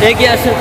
দেখি আসুন।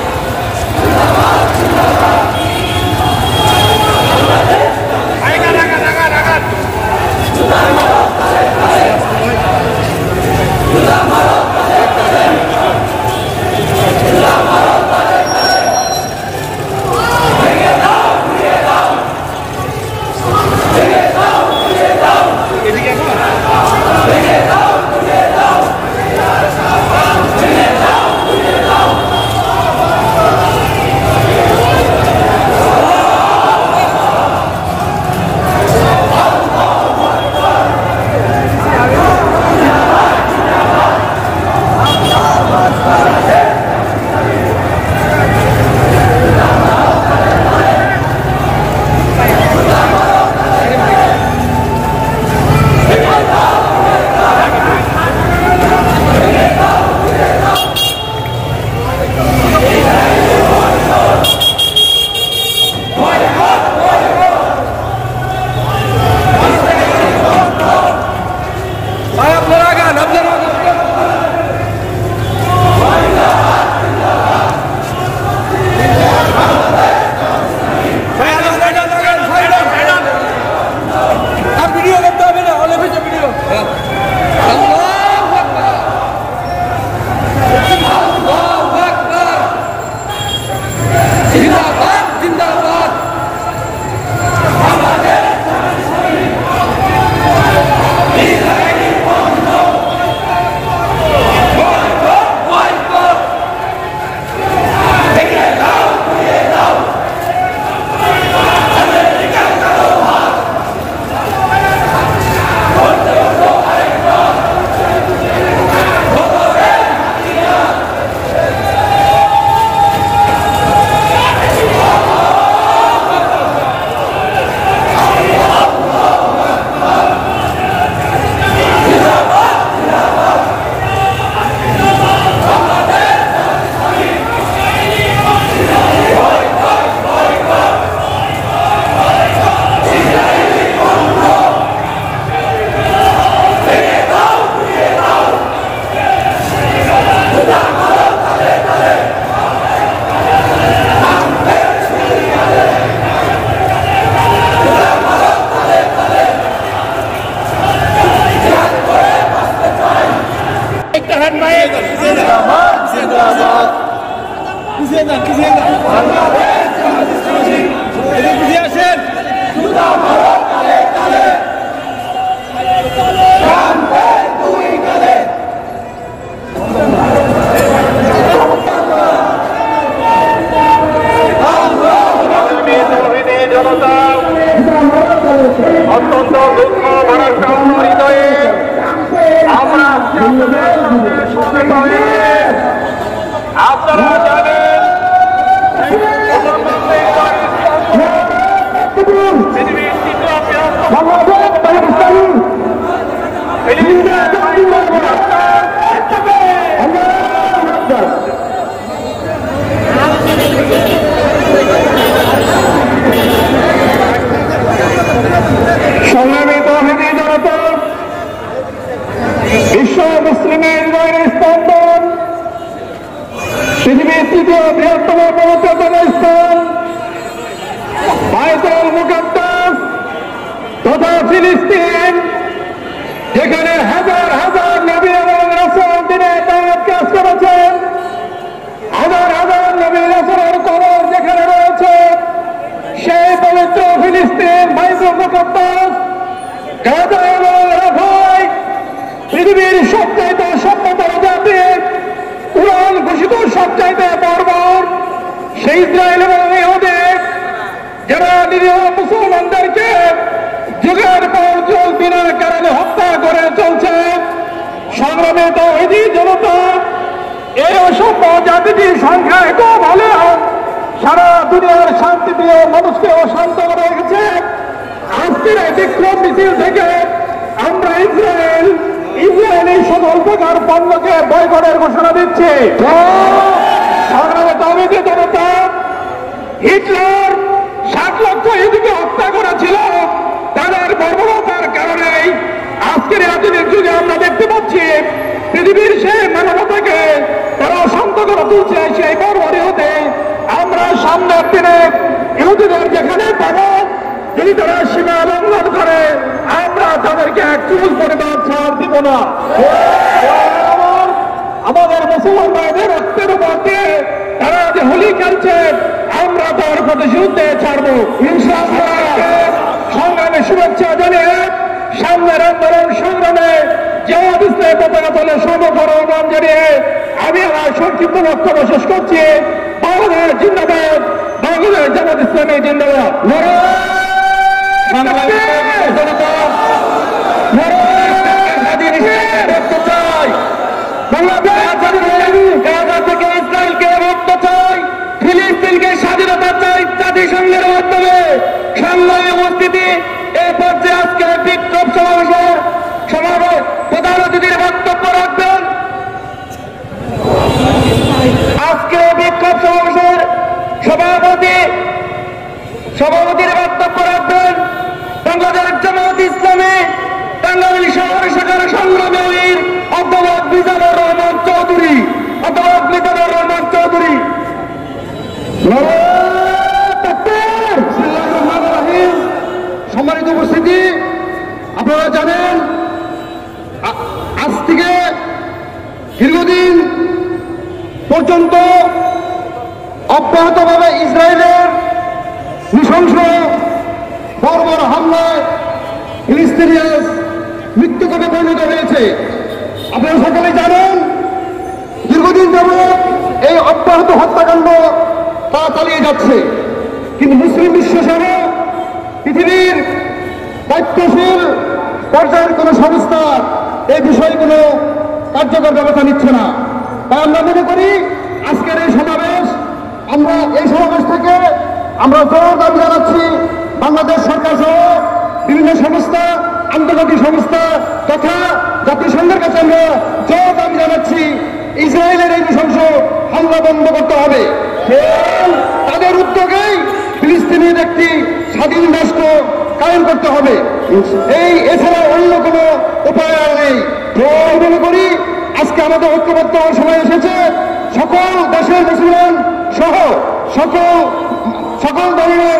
অত্যন্ত দুঃখ ভারাক্রান্ত হৃদয়ে আমরা আপনারা জানেন পৃথিবীর বিশ্ব মুসলিমের হৃদয়ের স্পন্দন, পৃথিবীর তৃতীয় বৃহত্তম পবিত্রতম স্থান বায়তুল মুকাদ্দাস তথা ফিলিস্তিন, যেখানে হাজার হাজার নবী এবং রাসূল দিনে দাওয়াত কাজ করেছেন, হাজার হাজার নবী রাসূলের কবর যেখানে রয়েছে, সেই পবিত্র ফিলিস্তিন বায়তুল মুকাদ্দাস গাজা এবং রাফায় পৃথিবীর সবচাইতে সভ্যতর জাতির কুরআন ঘোষিত সবচাইতে বর্বর সেই ইসরায়েল এবং ইহুদের যারা নিরীহ মুসলমানদেরকে যুগের পর যুগ বিনা কারণে হত্যা করে চলছে। সংগ্রামে তাওহীদি জনতা এই অসভ্য জাতিটির সংখ্যায় কম হলেও সারা দুনিয়ার শান্তিপ্রিয় মানুষকে অশান্ত করে রেখেছে। আজকের এই বিক্ষোভ মিছিল থেকে আমরা ইসরায়েলি সকল প্রকার পণ্যকে বয়কটের ঘোষণা দিচ্ছি। সংগ্রামে তাওহীদি জনতা হিটলার 60 লক্ষ ইহুদিকে হত্যা করেছিল, তাদের বর্বরতার কারণেই আজকের আধুনিক যুগে আমরা দেখতে পাচ্ছি পৃথিবীর সেই মানবতাকে তারা শান্ত করে তুলছে। সেই বর্বর ইহুদিদের যেখানে পাবো, যদি তারা সীমা লঙ্ঘন করে আমরা তাদেরকে এক চুল পরিমাণ ছাড় দিব না। আমাদের মুসলমান ভাইদের রক্তের উপর দিয়ে তারা যে হোলি খেলছে আমরা তার প্রতিশোধে ছাড়বো ইনশাআল্লাহ। সংগ্রামে শুভেচ্ছা জানিয়ে সামনের আন্দোলন সংগ্রামে জামাত ইসলামী পতাকা তলে সমকরণ জানিয়ে আমি আমার সংক্ষিপ্ত বক্তব্য শেষ করছি। বাংলাদেশ জিন্দাবাদ, বাংলাদেশ জামাত ইসলামী জিন্দাবাদ। গাজা থেকে ইসরায়েলকে মুক্ত চাই, ফিলিস্তিনকে স্বাধীনতা চাই জাতিসংঘের মাধ্যমে। সংগ্রামী উপস্থিতি এই পর্যায়ে আজকে বিক্ষোভ সমাবেশের প্রধান অতিথির বক্তব্য রাখবেন। আজকে বিক্ষোভ সমাবেশের সভাপতির বক্তব্য রাখবেন বাংলাদেশ জামাত ইসলামী টাঙ্গাইল শহর শাখার সংগ্রামী অধ্যাপক মিজানুর রহমান চৌধুরী। সম্মানিত উপস্থিতি, আপনারা জানেন আজ থেকে দীর্ঘদিন পর্যন্ত অব্যাহতভাবে ইসরায়েলের নৃশংস বর্বর হামলায় ফিলিস্তিনিয়াস মৃত্যুকোপে পরিণত হয়েছে। আপনারা সকলে জানেন দীর্ঘদিন যাবৎ এই অব্যাহত হত্যাকাণ্ড তা চালিয়ে যাচ্ছে, কিন্তু মুসলিম বিশ্ব সহ পৃথিবীর দায়িত্বশীল পর্যায়ের কোন সংস্থা এই বিষয়ে কোনো কার্যকর ব্যবস্থা নিচ্ছে না। তাই আমরা মনে করি আজকের এই সমাবেশ থেকে আমরা জোর দাবি জানাচ্ছি বাংলাদেশ সরকার সহ বিভিন্ন সংস্থা, আন্তর্জাতিক সংস্থা তথা জাতিসংঘের কাছে আমরা জোর দাবি জানাচ্ছি ইসরায়েলের এই নৃশংস হামলা বন্ধ করতে হবে। তাদের উদ্যোগেই ফিলিস্তিনের একটি স্বাধীন রাষ্ট্র কায়েম করতে হবে। এছাড়া অন্য কোনো উপায় আর নেই। মনে করি আজকে আমাদের ঐক্যবদ্ধ হওয়ার সময় এসেছে। সকল দেশের মুসলমান সহ সকল ধরনের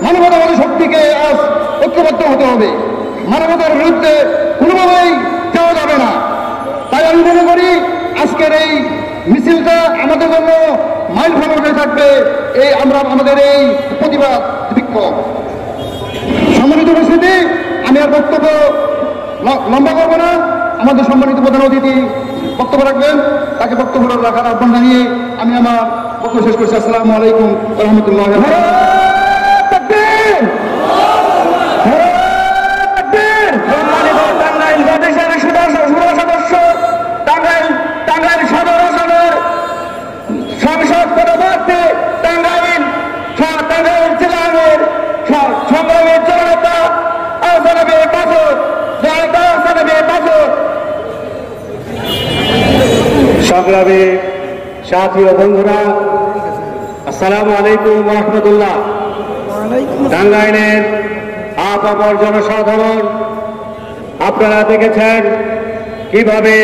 মানবতাবাদী শক্তিকে আজ ঐক্যবদ্ধ হতে হবে। মানবতার বিরুদ্ধে কোনোভাবেই যাওয়া যাবে না। তাই আমি মনে করি আজকের এই মিছিলটা আমাদের জন্য মাইল ফলক হয়ে থাকবে। আমরা আমাদের এই প্রতিবাদ বিক্ষোভ। সম্মানিত উপস্থিতি, আমি আর বক্তব্য লম্বা করব না। আমাদের সম্মানিত প্রধান অতিথি বক্তব্য রাখবেন, তাকে বক্তব্য রাখার আহ্বান জানিয়ে আমি আমার বক্তব্য শেষ করছি। আসসালামু আলাইকুম ওয়া রাহমাতুল্লাহি ওয়া সংগ্রামী সাথী ও বন্ধুরা, আসসালামু আলাইকুম ওয়া রাহমাতুল্লাহ। টাঙ্গাইলের আপামর জনসাধারণ, আপনারা দেখেছেন কিভাবে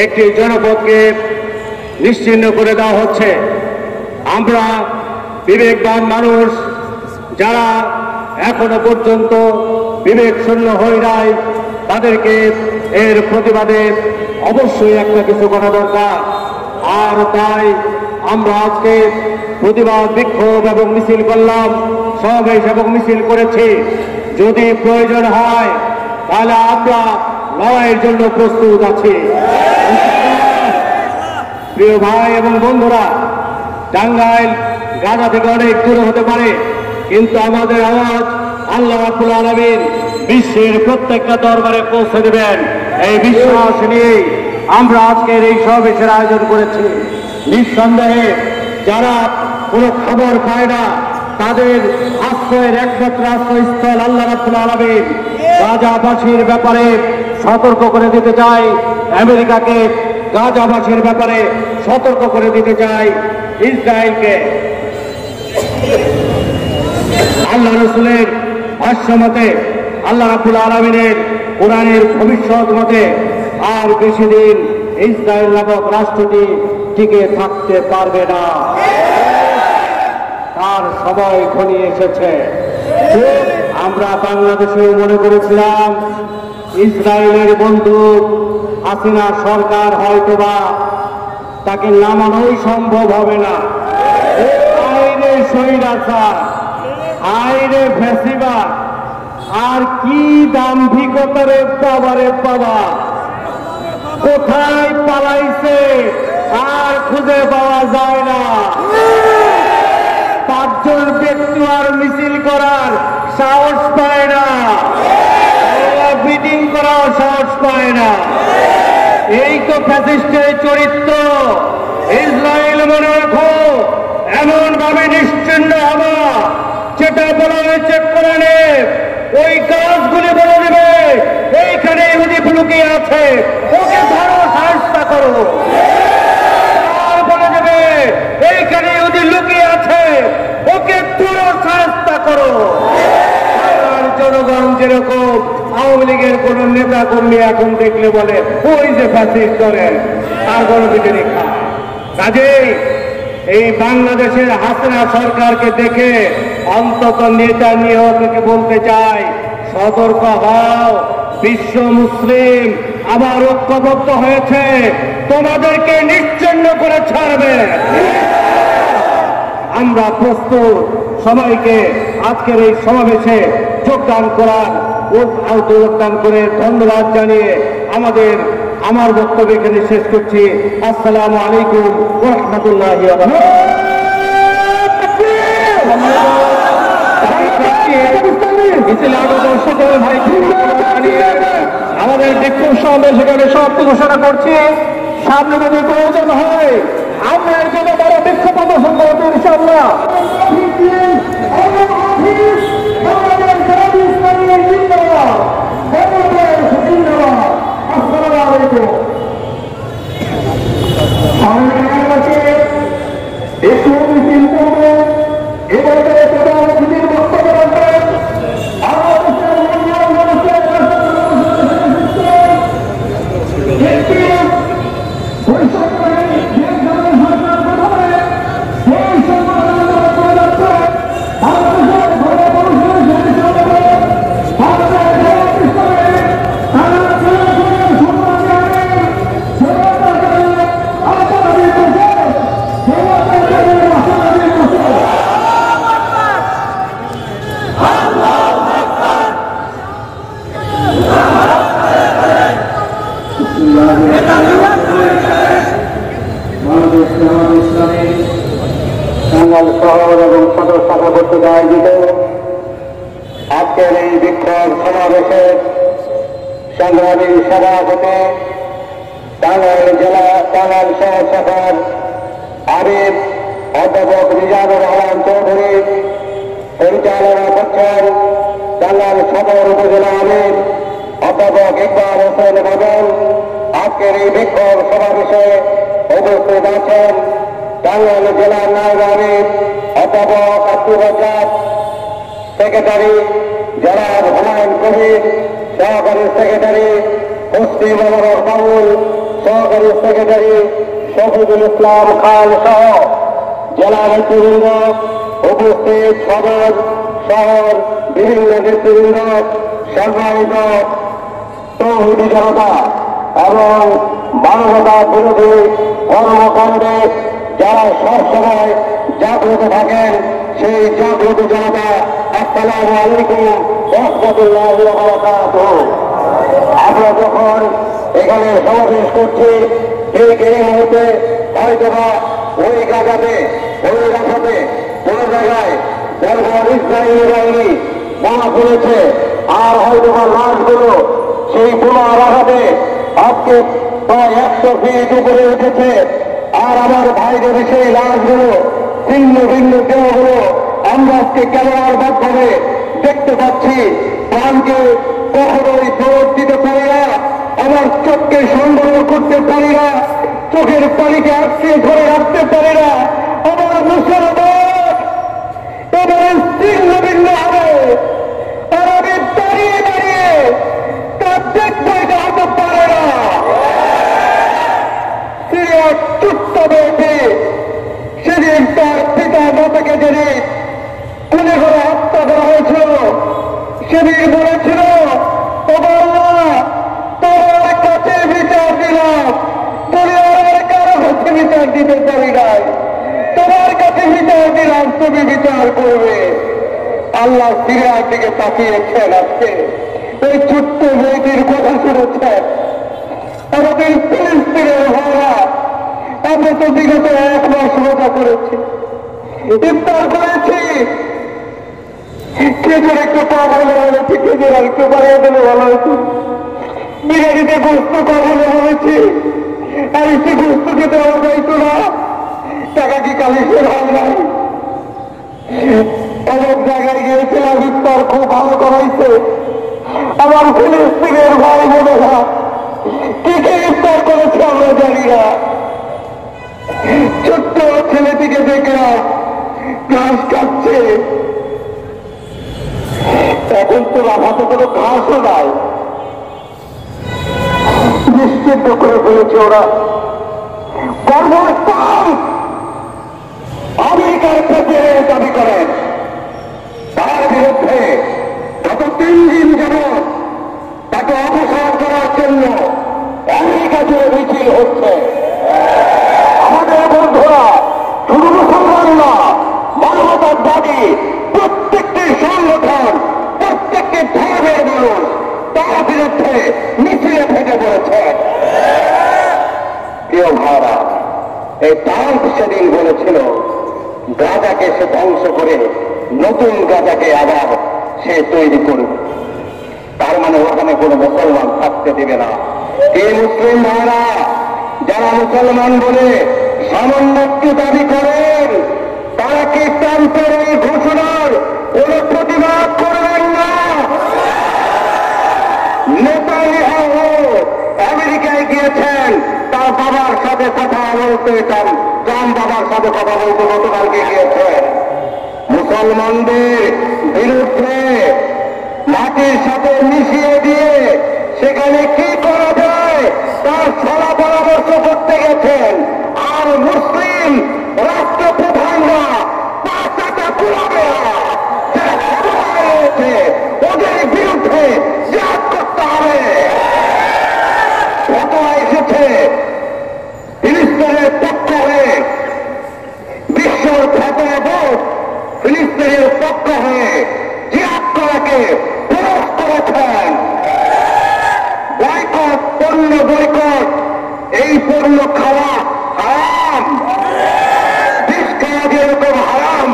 একটি জনপদকে নিশ্চিহ্ন করে দেওয়া হচ্ছে। আমরা বিবেকবান মানুষ যারা এখনো পর্যন্ত বিবেক শূন্য হয়ে নাই, তাদেরকে এর প্রতিবাদে অবশ্যই একটা কিছু করা দরকার। আর তাই আমরা আজকে প্রতিবাদ বিক্ষোভ এবং মিছিল করলাম, সমাবেশ এবং মিছিল করেছি। যদি প্রয়োজন হয় তাহলে আমরা লড়াইয়ের জন্য প্রস্তুত আছি। প্রিয় ভাই এবং বন্ধুরা, টাঙ্গাইল গাজা থেকে অনেক দূরে হতে পারে, কিন্তু আমাদের আওয়াজ আল্লাহ রাব্বুল আলামিন বিশ্বের প্রত্যেকটা দরবারে পৌঁছে দেবেন, এই বিশ্বাস নিয়ে আমরা আজকের এই সমাবেশের আয়োজন করেছি। নিঃসন্দেহে যারা কোনো খবর পায় না, তাদের আশ্রয়ের একমাত্র আশ্রয়স্থল আল্লাহ রাব্বুল আলামিন। গাজাবাসীর ব্যাপারে সতর্ক করে দিতে চাই আমেরিকাকে, গাজাবাসীর ব্যাপারে সতর্ক করে দিতে চাই ইসরায়েলকে। আল্লাহ রাসূলের ভাষ্য মতে, আল্লাহ রাব্বুল আলামিনের কোরআনের ভবিষ্যৎ মতে আর বেশি দিন ইসরায়েল নামক রাষ্ট্রটি টিকে থাকতে পারবে না। তার সময় ঘনিয়ে এসেছে। আমরা বাংলাদেশেও মনে করেছিলাম ইসরায়েলের বন্ধু হাসিনা সরকার হয়তোবা তাকে নামানোই সম্ভব হবে না। আইরে স্বৈরাচার, আইরে ফ্যাসিবাদ, আর কি দাম্ভিকতারে বাবারে বাবা, কোথায় পালাইছে আর খুঁজে পাওয়া যায় না। পাঁচজন ব্যক্তি আর মিছিল করার সাহস পায় না, মিটিং করার সাহস পায় না। এই তো ফ্যাসিস্টের চরিত্র। ইসরায়েল মনে রাখো, এমন ভাবে নিশ্চিন্ন হবা, যেটা বলা হয়েছে কোরআনে, ওই কাজগুলি বলে দেবে এইখানে ইহুদি লুকিয়ে আছে, ওকে ধরো, সাহায্য করো। আর বলে দেবে এইখানে ইহুদি লুকিয়ে আছে, ওকে ধরো, সাহায্য করো। আর জনগণ যেরকম আওয়ামী লীগের কোন নেতা কর্মী এখন দেখলে বলে ওই যে ফ্যাসিস্ট করেন, আর গণপিটুনি খায়। কাজেই এই বাংলাদেশের হাসিনা সরকারকে দেখে অন্তত নেতা নিয়োগকে বলতে চাই, সতর্ক হও। বিশ্ব মুসলিম আবার ঐক্যবদ্ধ হয়েছে, তোমাদেরকে নিশ্চিহ্ন করে ছাড়বে। আমরা প্রস্তুত সবাইকে আজকের এই সমাবেশে যোগদান করে ধন্যবাদ জানিয়ে আমার বক্তব্য এখানে শেষ করছি। আসসালামু আলাইকুম ওয়া রাহমাতুল্লাহি ওয়া আমাদের বিক্ষোভ সমাবেশ এখানে সমাপ্তি ঘোষণা করছি। সামনে যদি প্রয়োজন হয় আমরা এর জন্য বড় বিক্ষোভ প্রদর্শন করবো ইনশাআল্লাহ। একটু মিছিল করবো, এবারে প্রধান অতিথির বক্তব্য রাখবেন টাঙ্গাইল শহর এবং সদর শাখা কর্তৃক আয়োজিত আজকের এই বিক্ষোভ সমাবেশের সংগ্রামী সভাপতি টাঙ্গাইল জেলা টাঙ্গাইল শহর শাখার আরিফ অধ্যাপক রিজানুর রহমান চৌধুরী, পরিচালনা করছেন টাঙ্গাইল সদর উপজেলা আমির অধ্যাপক ইকবাল হোসেন বাদল। আজকের এই বিক্ষোভ সমাবেশে উপস্থিত আছেন টাঙ্গাইল জেলার নায়েব আমির অধ্যাপক আব্দুর রাজ্জাক, সেক্রেটারি জনাব হুমায়ুন কবির, সহকারী সেক্রেটারি মুসলিম ওমর বাবুল, সহকারী সেক্রেটারি শফিকুল ইসলাম খান সহ জেলা নেতৃবৃন্দ, উপস্থিত সদর শহর বিভিন্ন নেতৃবৃন্দ, সম্মানিত তৌহিদি জনতা এবং মানবতা বিরোধী কর্মকাণ্ডে যারা সবসময় জাগ্রত থাকেন, সেই জাগ্রত জনতা, আসসালামু আলাইকুম ওয়া রাহমাতুল্লাহি ওয়া বারাকাতুহু। আমরা যখন এখানে সমাবেশ করছি, ঠিক এই মুহূর্তে হয়তোবা ওই জায়গাতে ওই রাখাতে কোন জায়গায় বর্বর ইসরায়েলি বাহিনী বোমা ফেলেছে, আর হয়তোবা লাশগুলো সেই বোমা রাখাতে আজকে প্রায় 100 ফিট উপরে উঠেছে। আর আমার ভাইদের সেই লাশগুলো, ভিন্ন ভিন্ন দেহগুলো আমরা আজকে ক্যামেরার মাধ্যমে দেখতে পাচ্ছি। প্রাণকে কখনোই ফেরত দিতে পারি না, আমার চোখকে সংগ্রহ করতে পারি না, চোখের পানিকে আটকে ধরে রাখতে পারি না। আমার মুসলমান এবারে ছিন্ন ভিন্ন হবে, আর আমি দাঁড়িয়ে দাঁড়িয়ে তার দেখতে হতে পারে না। সিরিয়ার চুক্ত বেশি সেদিন তার পিতা মাতাকে যে সেদিন গুলি করে হত্যা করা হয়েছিল, সেদিন বলেছিল তোমার কাছে বিচার দিলাম, দুনিয়ার কারো কাছে বিচার দিতে পারি নাই, তোমার কাছে বিচার দিলাম, তুমি বিচার করবে। আল্লাহ সিরিয়ার দিকে তাকিয়েছেন, আজকে ওই ছোট্ট মেয়েটির কথা শুনেছেন। আমাদের ফিলিস্তিনের ভাইরা, আমরা তো বিগত 1 মাস রোজা করেছি, ইফতার করেছি, খেজুর একটু কম হলে হয়েছে, খেজুর আর একটু বাড়িয়ে দিলে ভালো হয়েছে, বিরিয়ানিতে গোস্ত কম হলে হয়েছে, আর একটু গোস্ত খেতে হওয়া যাইতো না, টাকা কি কালিশের হয় নাই। অনেক জায়গায় গিয়েছিলাম, ইফতার খুব ভালো করাইছে। আমার ফিলিস্তিনের ভাই বোনেরা কি কি ইফতার করেছে আমরা জানি না। ছোট্ট ছেলেটিকে দেখলাম ঘাস খাচ্ছে, এখন তো হাতে কোনো ঘাসও নাই, নিশ্চিন্ত করে ফেলেছে ওরা। কর্মস্থান আমেরিকার প্রেসিডেন্ট দাবি করেন, তার বিরুদ্ধে গত 3 দিন যাবৎ তাকে অপসারণ করার জন্য আমেরিকা জুড়ে মিছিল হচ্ছে। আমাদের বন্ধুরা শুধু মুসলমান না, মানবতাবাদী প্রত্যেকটি সংগঠন, প্রত্যেকটি ধর্মের মানুষ তার বিরুদ্ধে মিছিলে ফেটে পড়েছে। প্রিয় ভাইরা, এই ট্রাম্প সেদিন বলেছিল গাজাকে সে ধ্বংস করে নতুন গাজাকে আবার সে তৈরি করবে, তার মানে ওখানে কোনো মুসলমান থাকতে দেবে না। এই মুসলিম ভাইরা যারা মুসলমান বলে সামান্য একটু দাবি করেন, তারা কি ট্রাম্পের এই ঘোষণার কোন প্রতিবাদ করবেন না? নেতানিয়াহু আমেরিকায় গিয়েছেন, তার বাবার সাথে কথা বলতে, ট্রাম্প বাবার সাথে কথা বলতে গতকালকে গিয়েছেন। মুসলমানদের বিরুদ্ধে মাটির সাথে মিশিয়ে দিয়ে সেখানে কি করা যায় তার সলা পরামর্শ করতে গেছেন। আর মুসলিম রাষ্ট্রপ্রধানরা পাঁচটা কুলাবে রয়েছে, ওদের বিরুদ্ধে জিহাদ করতে হবে। ফতোয়া এসেছে ফিলিস্তিনের পক্ষ হয়ে, বিশ্বর ফতোয়া বোর্ড ফিলিস্তিনের পক্ষ হয়ে জিহাদ করাকে প্রয়োগ করেছেন। বয়কট, পণ্য বয়কট, এই পণ্য খাওয়া হারাম, বিষ খাওয়া যেরকম হারাম,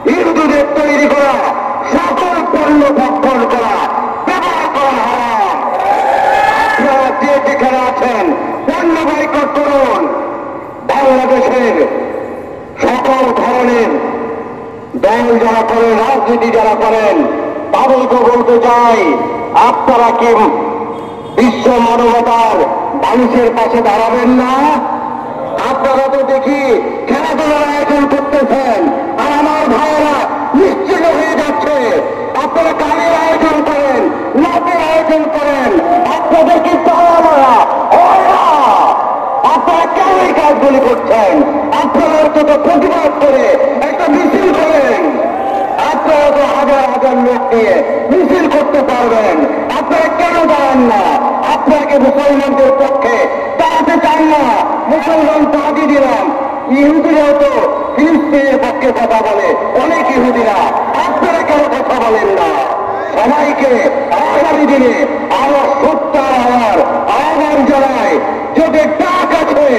হিন্দুদের তৈরি করা সকল পণ্য ভক্ষণ করা, ব্যবহার করা হারাম। আপনারা যে যেখানে আছেন পণ্য বয়কট করুন। বাংলাদেশের সকল ধরনের দল যারা করেন, রাজনীতি যারা করেন, তাদেরকে বলতে চাই, আপনারা কি বিশ্ব মানবতার মানুষের পাশে দাঁড়াবেন না? আপনারা তো দেখি খেলাধুলার আয়োজন করতেছেন, আর আমার ভাইয়েরা নিশ্চিত হয়ে যাচ্ছে। আপনারা গানের আয়োজন করেন, নাচের আয়োজন করেন, আপনাদের কি তারা হয় না? আপনারা কেন এই কাজগুলি করছেন? আপনারা অন্তত প্রতিবাদ করে একটা মিছিল করেন। আপনারা তো হাজার হাজার লোক নিয়ে মিছিল করতে পারবেন, আপনারা কেন দাঁড়ান না? আপনাকে মুসলমানদের পক্ষে দাঁড়াতে চান না, মুসলমান দাবি দিলাম। ইহুদিরাও তো ফিলিস্তিনের পক্ষে কথা বলে, অনেক ইহুদিরা, আপনারা কেন কথা বলেন না? সবাইকে আগামী দিনে আরো সত্যার হওয়ার আহ্বান জানায়। যদি ডাক আছে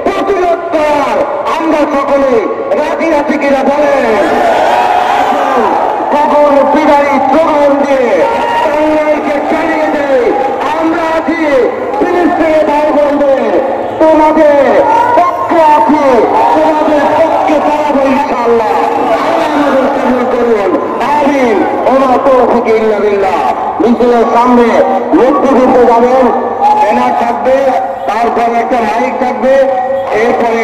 প্রতিরোধ করার, আমরা সকলে রাজি আছি কিনা বলেন? কখন বিদায়ী স্লোগান দিয়ে বাংলাদেশকে চালিয়ে দেয়। আমরা আছি ফিলিস্তিনের ভাই বোনদের, তোমাদের পক্ষে আছি, তোমাদের পক্ষে দাঁড়াবো ইনশাআল্লাহ। আমাদের কবুল করুন, আমিন। ওমা তৌফিক ইল্লা বিল্লাহ। মিছিলের সামনে নেতৃত্বে যাবেন, ব্যানার থাকবে, তারপরে একটা মাইক থাকবে, এরপরে